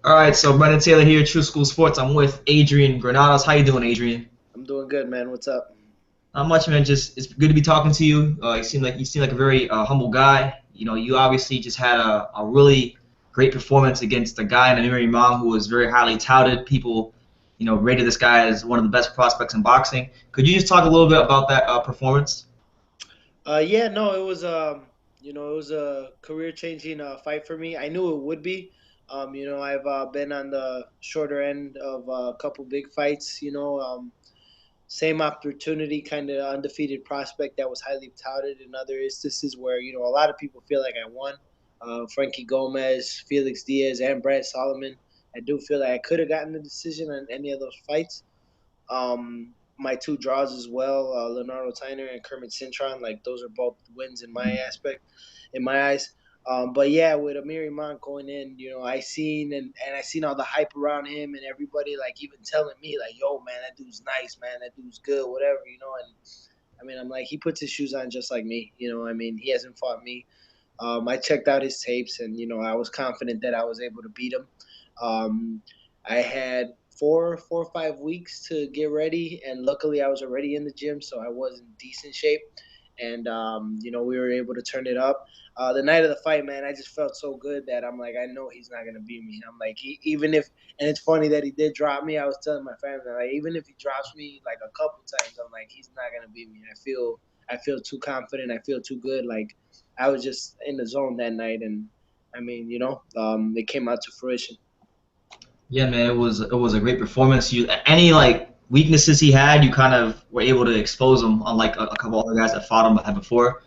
All right, so Brendan Taylor here, True School Sports. I'm with Adrian Granados. How you doing, Adrian? I'm doing good, man. What's up? Not much, man. Just it's good to be talking to you. You seem like a very humble guy. You obviously just had a really great performance against a guy in Amiri Imam who was very highly touted. People, rated this guy as one of the best prospects in boxing. Could you just talk a little bit about that performance? Yeah, no, it was it was a career-changing fight for me. I knew it would be. I've been on the shorter end of a couple big fights. Same opportunity, kind of undefeated prospect that was highly touted in other instances where a lot of people feel like I won. Frankie Gomez, Felix Diaz, and Brad Solomon. I do feel like I could have gotten the decision on any of those fights. My two draws as well, Leonardo Tyner and Kermit Cintron, like those are both wins in my eyes. But yeah, with Amir Iman going in, I seen and I seen all the hype around him and everybody like even telling me like, "Yo, man, that dude's nice, man. That dude's good, whatever." And I mean, I'm like, he puts his shoes on just like me. I mean, he hasn't fought me. I checked out his tapes, and I was confident that I was able to beat him. Um, I had four or 5 weeks to get ready, and luckily I was already in the gym, so I was in decent shape. And we were able to turn it up. The night of the fight, man, I just felt so good that I'm like, I know he's not gonna beat me. I'm like, even if, and it's funny that he did drop me. I was telling my family, like, even if he drops me like a couple times, I'm like, he's not gonna beat me. I feel too confident. I feel too good. Like I was just in the zone that night, and I mean, it came out to fruition. Yeah, man, it was a great performance. Any like weaknesses he had, you kind of were able to expose him, unlike a couple other guys that fought him had before.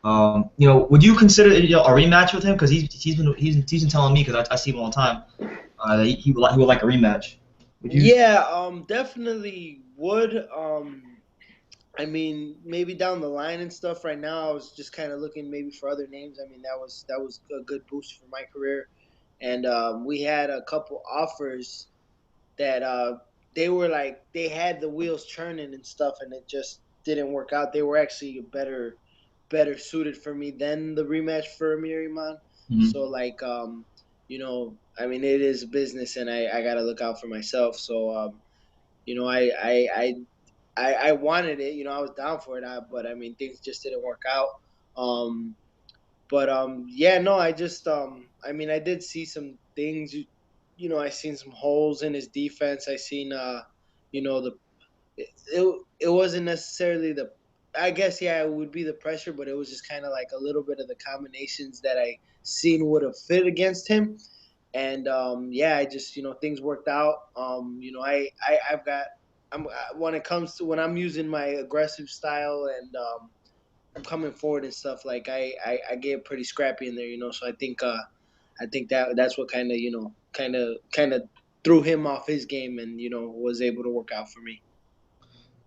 Would you consider a rematch with him? Because he's been telling me because I see him all the time that he would like a rematch. Would you? Yeah, definitely would. I mean, maybe down the line and stuff. Right now, I was just kind of looking maybe for other names. I mean, that was a good boost for my career, and we had a couple offers that they were like they had the wheels churning and stuff, and it just didn't work out. They were actually better suited for me than the rematch for Amir Iman. So Mhm. like I mean, it is business, and I got to look out for myself. So you know, I wanted it. I was down for it, but I mean, things just didn't work out. Um, but yeah, no, I just I mean, I did see some things. I seen some holes in his defense. I seen the it wasn't necessarily the. I guess yeah, it would be the pressure, but it was just kind of like a little bit of the combinations that I seen would have fit against him. And yeah, I just things worked out. I've got when it comes to when I'm using my aggressive style and I'm coming forward and stuff like I get pretty scrappy in there, So I think that's what kind of kind of threw him off his game and was able to work out for me.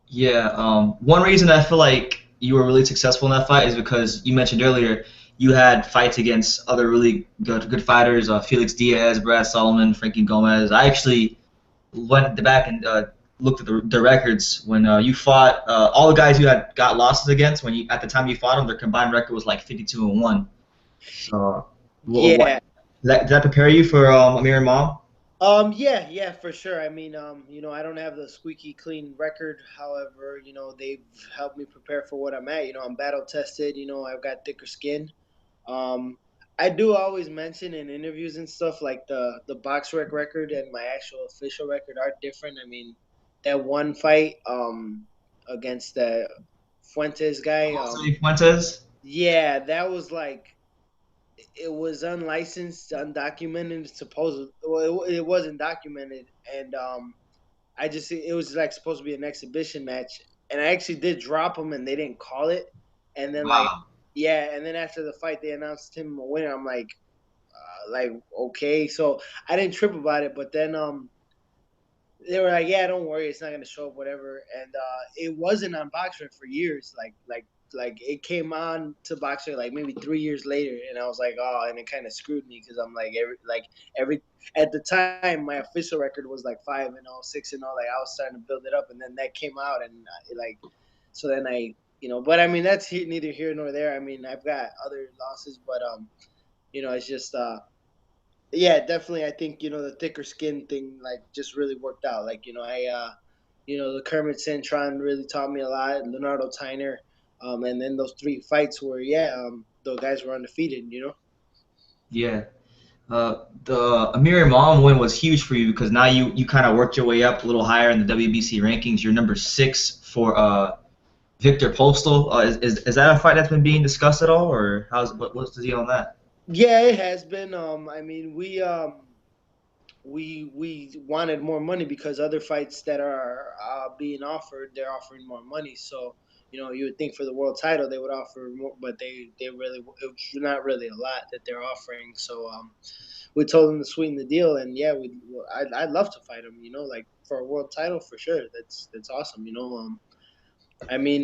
Yeah. One reason I feel like you were really successful in that fight is because you mentioned earlier you had fights against other really good fighters, Felix Diaz, Brad Solomon, Frankie Gomez. I actually went back and looked at the records when you fought all the guys you had got losses against when you at the time you fought them. Their combined record was like 52-1. So, what Yeah. did that prepare you for Amir Imam? Yeah, yeah, for sure. I mean, I don't have the squeaky clean record. However, they've helped me prepare for what I'm at. I'm battle tested. I've got thicker skin. Um, I do always mention in interviews and stuff like the box record and my actual official record are different. I mean, that one fight against the Fuentes guy, Jose Fuentes. yeah, that was like it was unlicensed, undocumented. Supposed well, it wasn't documented, and it was like supposed to be an exhibition match, and I actually did drop him, and they didn't call it, and then like Wow. yeah, and then after the fight, they announced him a winner. I'm like okay, so I didn't trip about it, but then they were like, yeah, don't worry, it's not gonna show up, whatever. And it wasn't on Boxer for years. Like it came on to Boxer like maybe 3 years later, and I was like, oh, and it kind of screwed me because I'm like every at the time my official record was like 5-0, 6-0. Like I was starting to build it up, and then that came out, and like so then but I mean that's neither here nor there. I mean I've got other losses, but it's just Yeah, definitely. I think the thicker skin thing like just really worked out. Like the Kermit Cintron really taught me a lot. Leonardo Tyner, and then those three fights where the guys were undefeated. Yeah. The Amir Imam win was huge for you because now you kind of worked your way up a little higher in the WBC rankings. You're number 6 for Victor Postal. Is that a fight that's been being discussed at all, or what's the deal on that? Yeah, it has been. I mean, we wanted more money because other fights that are being offered, they're offering more money. So you would think for the world title they would offer more, but they really it's not really a lot that they're offering. So we told them to sweeten the deal, and yeah, I'd love to fight him. Like for a world title for sure. That's awesome. I mean,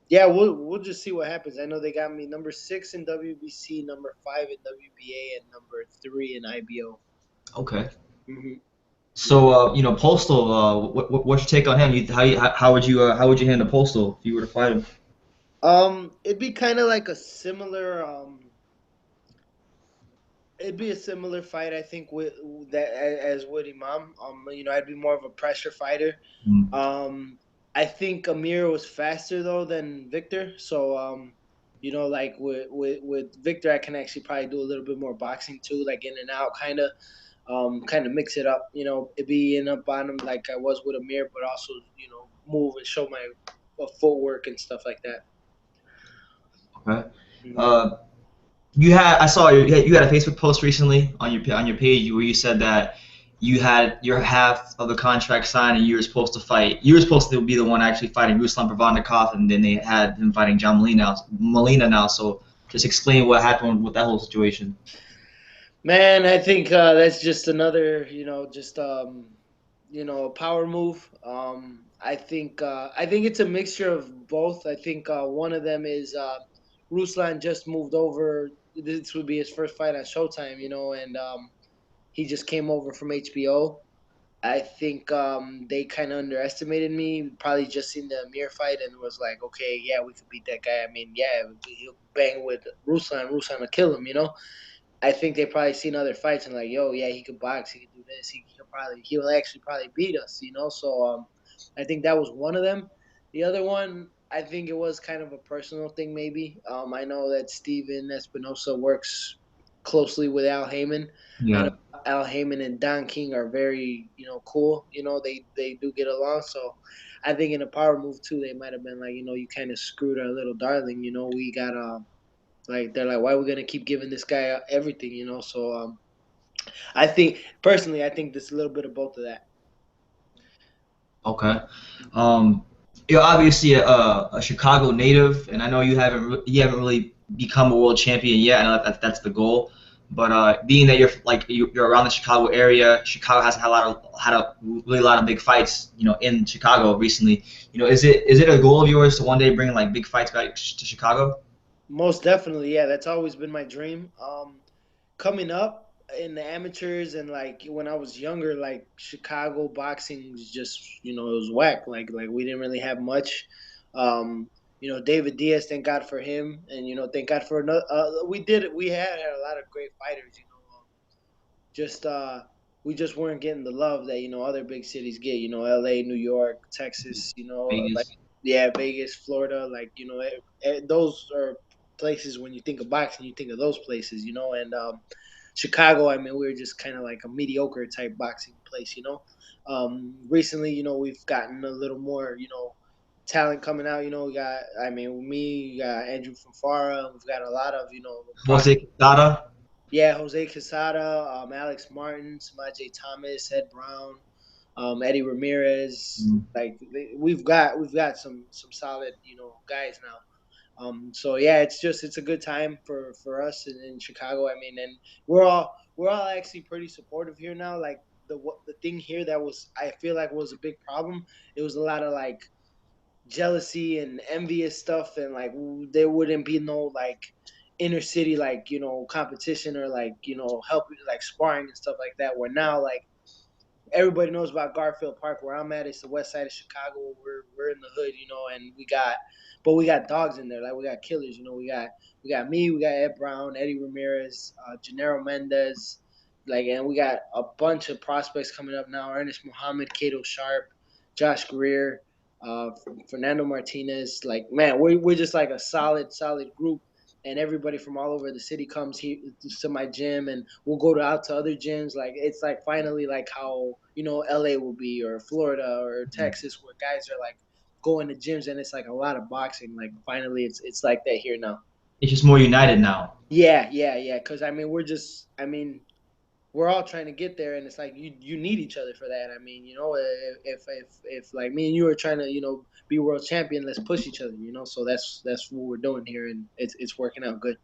yeah, we'll just see what happens. I know they got me number 6 in WBC, number 5 in WBA, and number 3 in IBO. Okay. Hmm. So Postal. What's your take on him? How would you handle Postal if you were to fight him? It'd be kind of like a similar. It'd be a similar fight, I think, with that as with Imam. I'd be more of a pressure fighter. Mm. Um, I think Amir was faster though than Victor, so like with Victor, I can actually probably do a little bit more boxing too, like in and out, kind of mix it up. It be in up on him like I was with Amir, but also move and show my footwork and stuff like that. Okay. Mhm. Uh, I saw you had a Facebook post recently on your page where you said that you had your half of the contract signed and you were supposed to fight. You were supposed to be the one actually fighting Ruslan Provodnikov, and then they had him fighting John Molina now. So just explain what happened with that whole situation. Man, I think that's just another, just a power move. I think it's a mixture of both. I think one of them is Ruslan just moved over. This would be his first fight on Showtime, and he just came over from HBO. I think they kind of underestimated me. Probably just seen the Amir fight and was like, okay, yeah, we could beat that guy. I mean, yeah, he'll bang with Ruslan. Ruslan will kill him. I think they probably seen other fights and like, yo, yeah, he could box, he could do this, he'll actually probably beat us. So I think that was one of them. The other one, I think it was kind of a personal thing, maybe. I know that Steven Espinosa works closely with Al Heyman. I know Yeah. Al Heyman and Don King are very, cool. They do get along. So I think in a power move too, they might have been like, you kind of screwed our little darling. We got like they're like, why are we gonna keep giving this guy everything? So I think personally, I think there's a little bit of both of that. Okay. Um, you're obviously a Chicago native, and I know you haven't really become a world champion yet. I know that's the goal. But being that you're around the Chicago area, Chicago has had a really lot of big fights, in Chicago recently. Is it a goal of yours to one day bring like big fights back to Chicago? Most definitely, yeah. That's always been my dream. Coming up in the amateurs and like when I was younger, like Chicago boxing was just it was whack. Like we didn't really have much. David Diaz, thank God for him, and thank God for another. We had a lot of great fighters. Just we just weren't getting the love that other big cities get. L.A., New York, Texas. Like Vegas. yeah, Vegas, Florida. Like those are places when you think of boxing, you think of those places. And Chicago. I mean, we were just kind of like a mediocre type boxing place. Recently, we've gotten a little more. Talent coming out. We got, I mean, me, we got Andrew from Farah. We've got a lot of, Jose Quesada. yeah, Jose Quesada, Alex Martin, Samaje Thomas, Ed Brown, Eddie Ramirez. Mm. Like we've got some solid guys now. So yeah, it's a good time for us in Chicago. I mean, and we're all actually pretty supportive here now. Like the thing here that was I feel like was a big problem. It was a lot of like jealousy and envious stuff, and like there wouldn't be no like inner city like competition or like help like sparring and stuff like that. Where now like everybody knows about Garfield Park. Where I'm at, it's the west side of Chicago. We're in the hood, and we got dogs in there. Like we got killers. We got me, we got Ed Brown, Eddie Ramirez, Gennaro Mendez. and we got a bunch of prospects coming up now: Ernest Muhammad, Cato Sharp, Josh Greer, uh, Fernando Martinez. Like, man, we're just like a solid group, and everybody from all over the city comes here to my gym, and we'll go out to other gyms. Like, it's like finally like how LA will be, or Florida, or Texas, where guys are like going to gyms, and it's like a lot of boxing. Like, finally, it's like that here now. It's just more united now. Yeah. Because we're all trying to get there, and it's like you need each other for that. I mean, if like me and you are trying to be world champion, let's push each other. So that's what we're doing here, and it's working out good.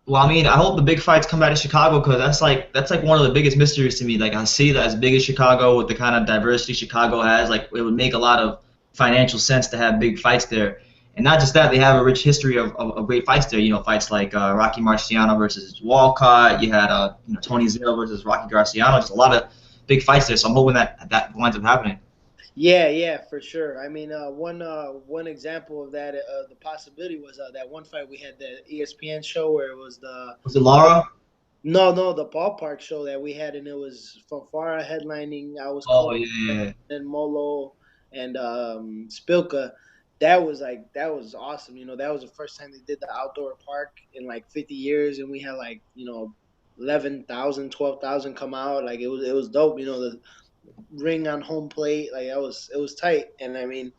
Well, I mean, I hope the big fights come out of Chicago because that's like one of the biggest mysteries to me. Like I see that as big as Chicago with the kind of diversity Chicago has, like it would make a lot of financial sense to have big fights there. And not just that, they have a rich history of great fights there. Fights like Rocky Marciano versus Walcott. You had Tony Zero versus Rocky Garciano. Just a lot of big fights there. So I'm hoping that winds up happening. Yeah, for sure. I mean, one example of that, the possibility was that one fight we had, the ESPN show, where it was the Was it Laura? no, the ballpark show that we had, and it was Fafara headlining. I was Oh co yeah, and Molo and Spilka. That was awesome. That was the first time they did the outdoor park in like 50 years, and we had like 11,000, 12,000 come out. Like, it was dope. The ring on home plate, like it was tight, and I mean,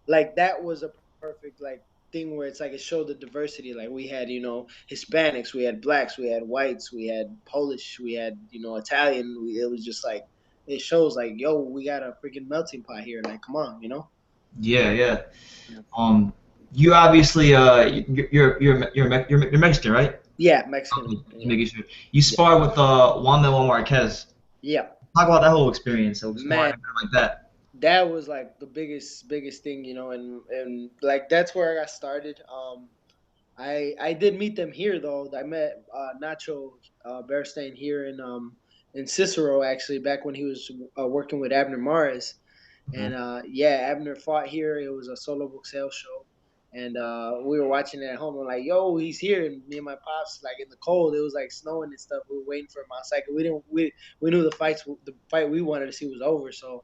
like, that was a perfect like thing where it's like it showed the diversity. Like, we had Hispanics, we had blacks, we had whites, we had Polish, we had Italian. It was just like it shows like, yo, we got a freaking melting pot here. Like, come on. yeah. Yeah, Um, you obviously you're Mexican, right? yeah, Mexican. Okay, just Yeah, making sure. You yeah, sparred with Juan Manuel Marquez. yeah. Talk about that whole experience of Man, sparring a guy like that. that was like the biggest thing, and like that's where I got started. I did meet them here though. I met Nacho Beristain here in Cicero, actually, back when he was working with Abner Mares. And Okay. yeah, Abner fought here. It was a solo boxeo show, and we were watching it at home. We're like, "Yo, he's here!" And me and my pops, like, in the cold, it was like snowing and stuff. We were waiting for him outside. 'Cause we knew the fight we wanted to see was over, so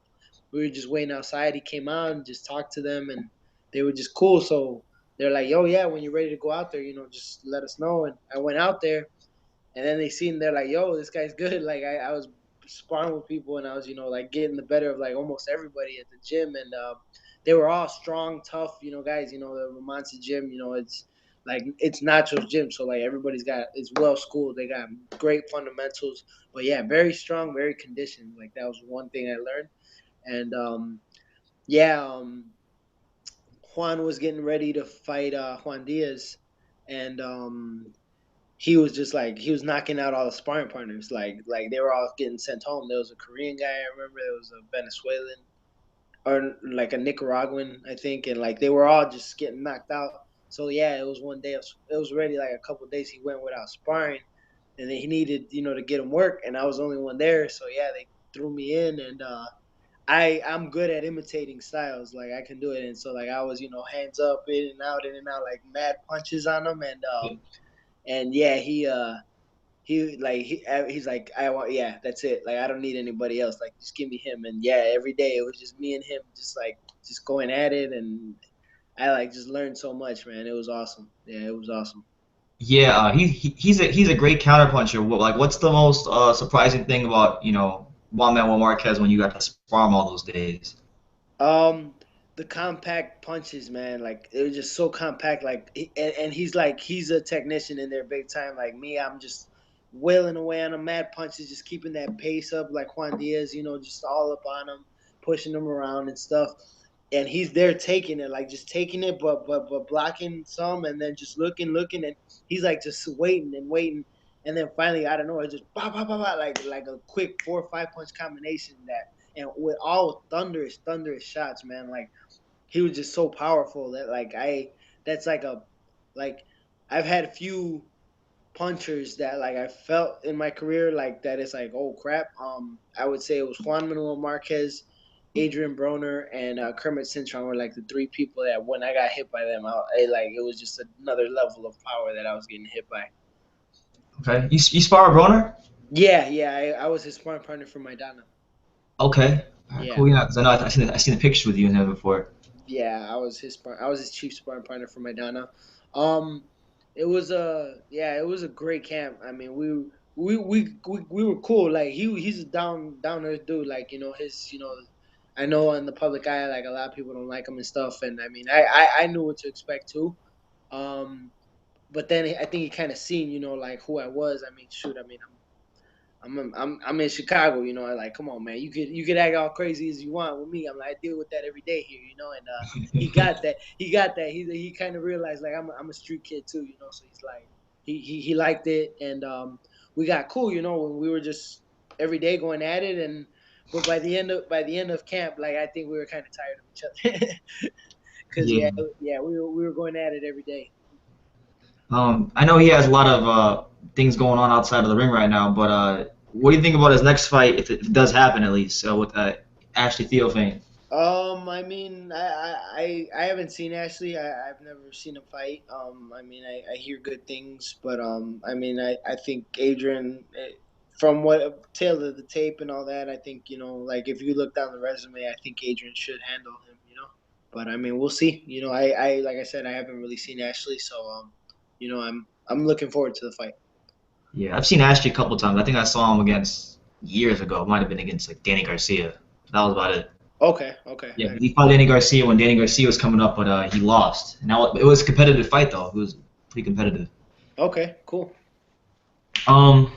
we were just waiting outside. He came out and just talked to them, and they were just cool. So they're like, "Yo, yeah, when you're ready to go out there, just let us know." And I went out there, and then they seen, they're like, "Yo, this guy's good." Like, I was sparring with people, and I was like getting the better of like almost everybody at the gym, and they were all strong, tough, guys. The Romancy gym, it's Nacho's gym, so like everybody's got it's well schooled. They got great fundamentals, but yeah, very strong, very conditioned. Like, that was one thing I learned, and yeah, Juan was getting ready to fight Juan Diaz, and he was just like, he was knocking out all the sparring partners. Like they were all getting sent home. There was a Korean guy, I remember. There was a Venezuelan, or like a Nicaraguan, I think, and like they were all just getting knocked out. So yeah, it was one day. It was already like a couple of days he went without sparring, and then he needed to get him work, and I was the only one there. So yeah, they threw me in, and I'm good at imitating styles. Like, I can do it, and so like I was hands up, in and out, like mad punches on him, and yeah, he's like, I want, yeah, that's it. Like, I don't need anybody else. Like, just give me him. And yeah, every day it was just me and him, just going at it, and I like just learned so much, man. It was awesome. Yeah, it was awesome. Yeah, he's a great counterpuncher. What's the most surprising thing about Juan Manuel Marquez when you got to spar him all those days? Um, the compact punches, man. Like, it was just so compact. Like, and he's a technician in there big time. Like me, I'm just wailing away on the mad punches, just keeping that pace up, like Juan Diaz. Just all up on him, pushing him around and stuff. And he's there taking it, like just taking it, but blocking some, and then just looking, and he's like just waiting and waiting, and then finally, I don't know, it just like a quick 4 or 5 punch combination, and with all thunderous shots, man. Like, he was just so powerful that that's like I've had a few punchers that like I felt in my career like that. It's like, oh crap. I would say it was Juan Manuel Marquez, Adrian Broner, and Kermit Cintron were like the three people that when I got hit by them, it was just another level of power that I was getting hit by. Okay, you spar with Broner? Yeah, yeah, I was his sparring partner for Maidana. Okay. All right, Yeah, cool. Yeah, because I know I seen the pictures with you in there before. yeah, I was his chief sparring partner for Maidana. Um, it was it was a great camp. I mean, we were cool. Like he's a down earth dude. Like his I know in the public eye like a lot of people don't like him and stuff. And I mean I knew what to expect too. Um, but then I think he kind of seen like who I was. I mean, shoot, I mean I'm in Chicago, I like, come on, man, you could act all crazy as you want with me. I'm like, I deal with that every day here, and he got that. He kind of realized like I'm a street kid too, So he's like, he liked it, and we got cool, when we were just every day going at it, and but by the end of camp, like I think we were kind of tired of each other, because Yeah. yeah, we were going at it every day. I know he has a lot of things going on outside of the ring right now, but what do you think about his next fight, if it does happen at least, with Ashley Theophane? I mean, I haven't seen Ashley. I've never seen him fight. I mean, I hear good things, but I mean, I think Adrian, from what tail of the tape and all that, I think like if you look down the resume, I think Adrian should handle him. But I mean, we'll see. I like I said, I haven't really seen Ashley, so I'm looking forward to the fight. Yeah, I've seen Ashley a couple times. I think I saw him against years ago. It might have been against like Danny Garcia. That was about it. Okay, okay, Yeah, he fought Danny Garcia when Danny Garcia was coming up, but he lost. Now it was a competitive fight though. It was pretty competitive. okay, cool. Um,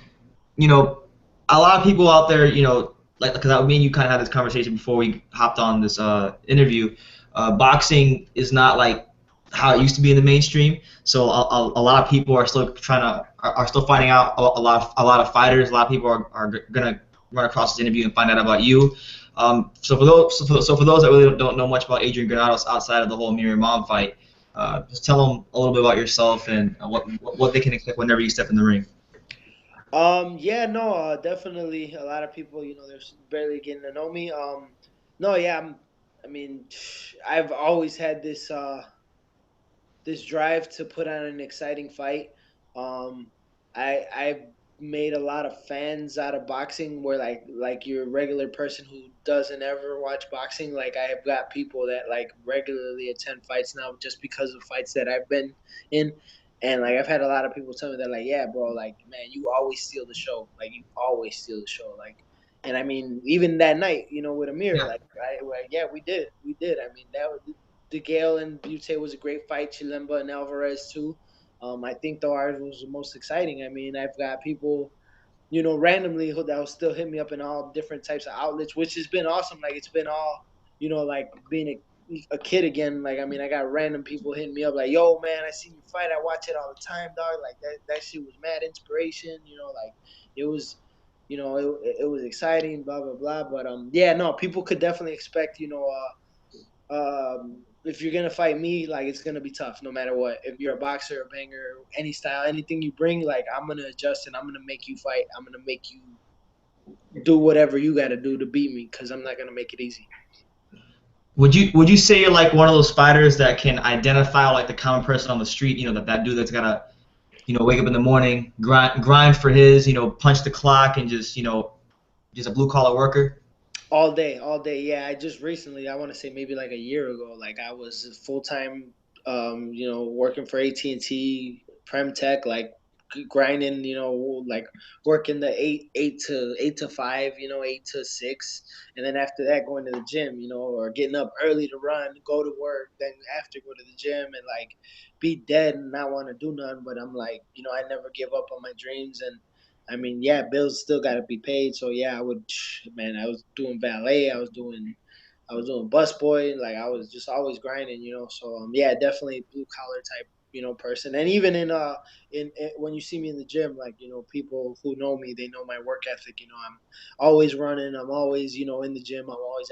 you know, a lot of people out there, like because me and you kind of had this conversation before we hopped on this interview. Boxing is not like how it used to be in the mainstream. So a lot of people are still are still finding out a lot of fighters. A lot of people are gonna run across this interview and find out about you. So for those that really don't know much about Adrian Granados outside of the whole Miriam Mom fight, just tell them a little bit about yourself and what they can expect whenever you step in the ring. Yeah, no, definitely. A lot of people, they're barely getting to know me. No, yeah, I mean, I've always had this drive to put on an exciting fight. I've made a lot of fans out of boxing where like your regular person who doesn't ever watch boxing, like I have got people that like regularly attend fights now just because of fights that I've been in. And like I've had a lot of people tell me that like, yeah, bro, like man, you always steal the show. Like you always steal the show. Like and I mean, even that night, with Amir, Yeah. like yeah, we did. I mean, that was DeGale and Butte was a great fight. Chilemba and Alvarez too. I think though ours was the most exciting. I mean, I've got people, randomly that will still hit me up in all different types of outlets, which has been awesome. Like it's been all, like being a kid again. Like I mean, I got random people hitting me up like, "Yo, man, I seen you fight. I watch it all the time, dog. Like that shit was mad inspiration. Like it was." It was exciting, blah blah blah. But yeah, no, people could definitely expect, if you're gonna fight me, like it's gonna be tough no matter what. If you're a boxer, a banger, any style, anything you bring, like I'm gonna adjust and I'm gonna make you fight. I'm gonna make you do whatever you got to do to beat me because I'm not gonna make it easy. Would you say you're like one of those fighters that can identify like the common person on the street? That dude that's gotta wake up in the morning, grind for his, punch the clock, and just a blue collar worker. All day. Yeah, I just recently, I want to say maybe like a year ago, like I was full time, working for AT&T Prem Tech, like grinding, like working the eight to five, 8 to 6, and then after that going to the gym, or getting up early to run, go to work, then after go to the gym and like be dead and not want to do nothing. But I'm like, I never give up on my dreams and I mean, yeah, bills still got to be paid. So yeah, I would, man, I was doing valet, I was doing busboy, like I was just always grinding, So yeah, definitely blue collar type, person. And even in when you see me in the gym, like people who know me, they know my work ethic. I'm always running. I'm always in the gym. I'm always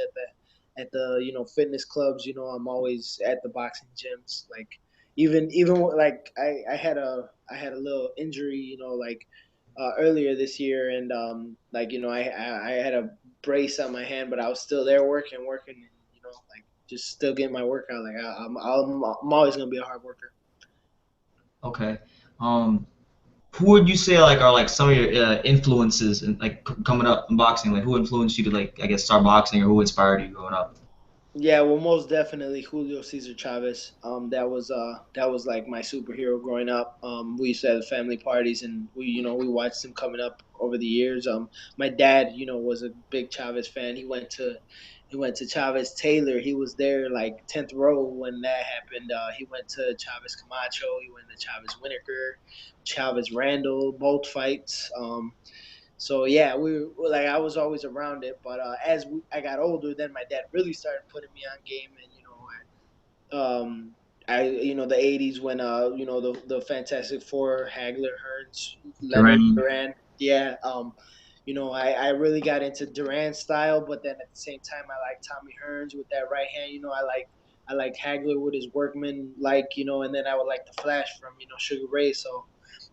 at the fitness clubs. I'm always at the boxing gyms. Like even like I had a little injury. Like earlier this year, and like I had a brace on my hand, but I was still there working, and like just still getting my workout. Like I'm always gonna be a hard worker. Okay. Um, who would you say like are like some of your influences and like coming up in boxing? Like who influenced you to like I guess start boxing or who inspired you growing up? Yeah, well, most definitely Julio Cesar Chavez. That was like my superhero growing up. We used to have family parties, and we watched him coming up over the years. My dad, was a big Chavez fan. He went to Chavez Taylor. He was there like 10th row when that happened. He went to Chavez Camacho. He went to Chavez Winokur, Chavez Randall, both fights. So yeah, like I was always around it, but I got older, then my dad really started putting me on game, and the '80s when the Fantastic Four, Hagler, Hearns, Leonard, Duran. Duran, yeah, I really got into Duran's style, but then at the same time I like Tommy Hearns with that right hand. I like Hagler with his workman, and then I would like the Flash from Sugar Ray. So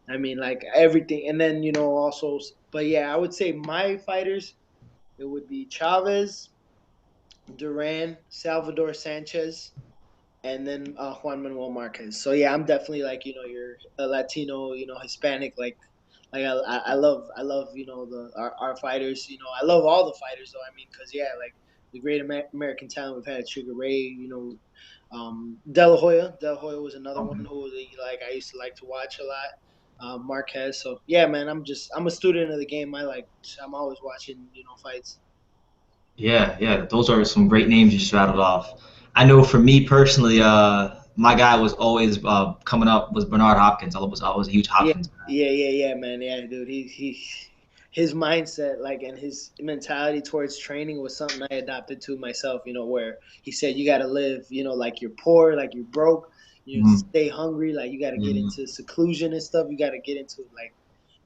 I mean, like everything, and then also, but yeah, I would say my fighters it would be Chavez, Duran, Salvador Sanchez, and then Juan Manuel Marquez. So yeah, I'm definitely like you're a Latino, Hispanic, I love our fighters. I love all the fighters though. I mean, because yeah, like the great American talent we've had, Sugar Ray, De La Hoya. De La Hoya was another one who like I used to like to watch a lot. Marquez. So yeah, man, I'm a student of the game. I'm always watching fights. Yeah, yeah, those are some great names you just rattled off. I know for me personally, my guy was always coming up was Bernard Hopkins. I was a huge Yeah, Hopkins fan. yeah, man. Yeah, dude. His mindset, like, and his mentality towards training was something I adopted to myself. Where he said you got to live, like you're poor, like you're broke. Mhm. Stay hungry. Like you got to get Mhm. into seclusion and stuff. You got to get into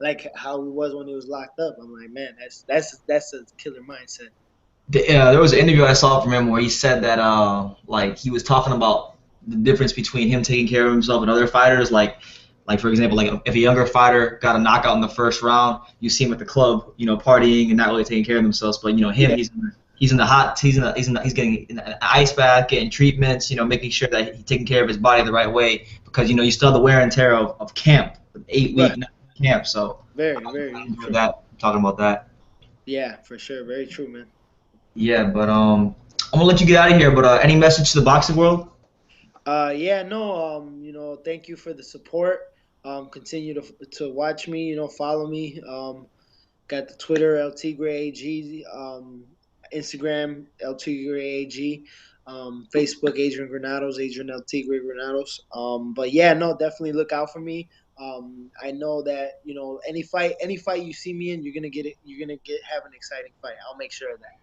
like how he was when he was locked up. I'm like, man, that's a killer mindset. There was an interview I saw from him where he said that like he was talking about the difference between him taking care of himself and other fighters. Like for example, like if a younger fighter got a knockout in the first round, you see him at the club, partying and not really taking care of themselves. But him, Yeah, he's in the hot, he's getting in an ice bath, getting treatments, making sure that he's taking care of his body the right way because you still have the wear and tear of camp, 8 week right. camp. So Very, I very enjoyed true. that talking about that. Yeah, for sure. Very true, man. Yeah, but I'm gonna let you get out of here. But any message to the boxing world? Yeah, no, thank you for the support. Continue to watch me, follow me. Got the Twitter LT Gray AG, Instagram LT Gray AG, Facebook Adrian Granados, Adrian LT Gray Granados. But yeah, no, definitely look out for me. I know that any fight you see me in, you're gonna get it. You're gonna have an exciting fight. I'll make sure of that.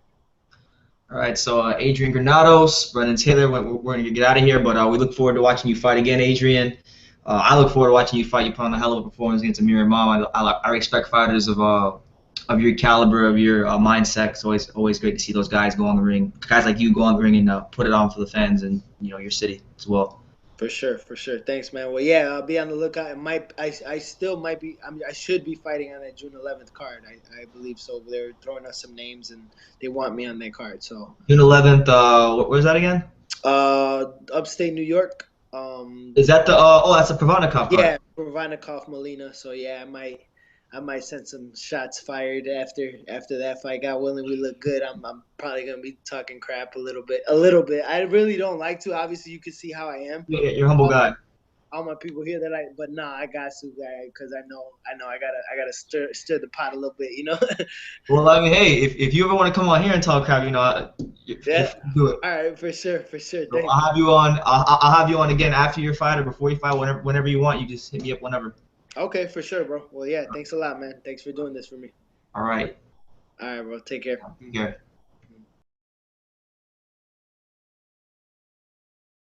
All right, so Adrian Granados, Brendan Taylor, we're gonna get out of here, but we look forward to watching you fight again, Adrian. I look forward to watching you fight. You put on a hell of a performance against Amir Imam. I respect fighters of your caliber, of your mindset. It's always great to see those guys go on the ring. Guys like you go on the ring and put it on for the fans and your city as well. For sure, for sure. Thanks, man. Well, yeah, I'll be on the lookout. I still might be. I mean, I should be fighting on that June 11th card. I believe so. They're throwing us some names, and they want me on that card. So, June 11th. Where's that again? upstate New York. Is that the? Oh, that's the Provodnikov card. Yeah, Provodnikov Molina. So yeah, I might send some shots fired after that fight. God willing, we look good. I'm probably gonna be talking crap a little bit, a little bit. I really don't like to. Obviously, you can see how I am. Yeah, you're a humble guy. All my people here that but nah, I got to, guy, because I gotta stir the pot a little bit, Well, I mean, hey, if you ever want to come on here and talk crap, you're Yeah. free to do it. All right, for sure, for sure. So Thanks. I'll have you on. I'll have you on again after your fight or before you fight, whenever you want. You just hit me up whenever. Okay, for sure, bro. Well, yeah, thanks a lot, man. Thanks for doing this for me. All right. All right, bro. Take care. Take care.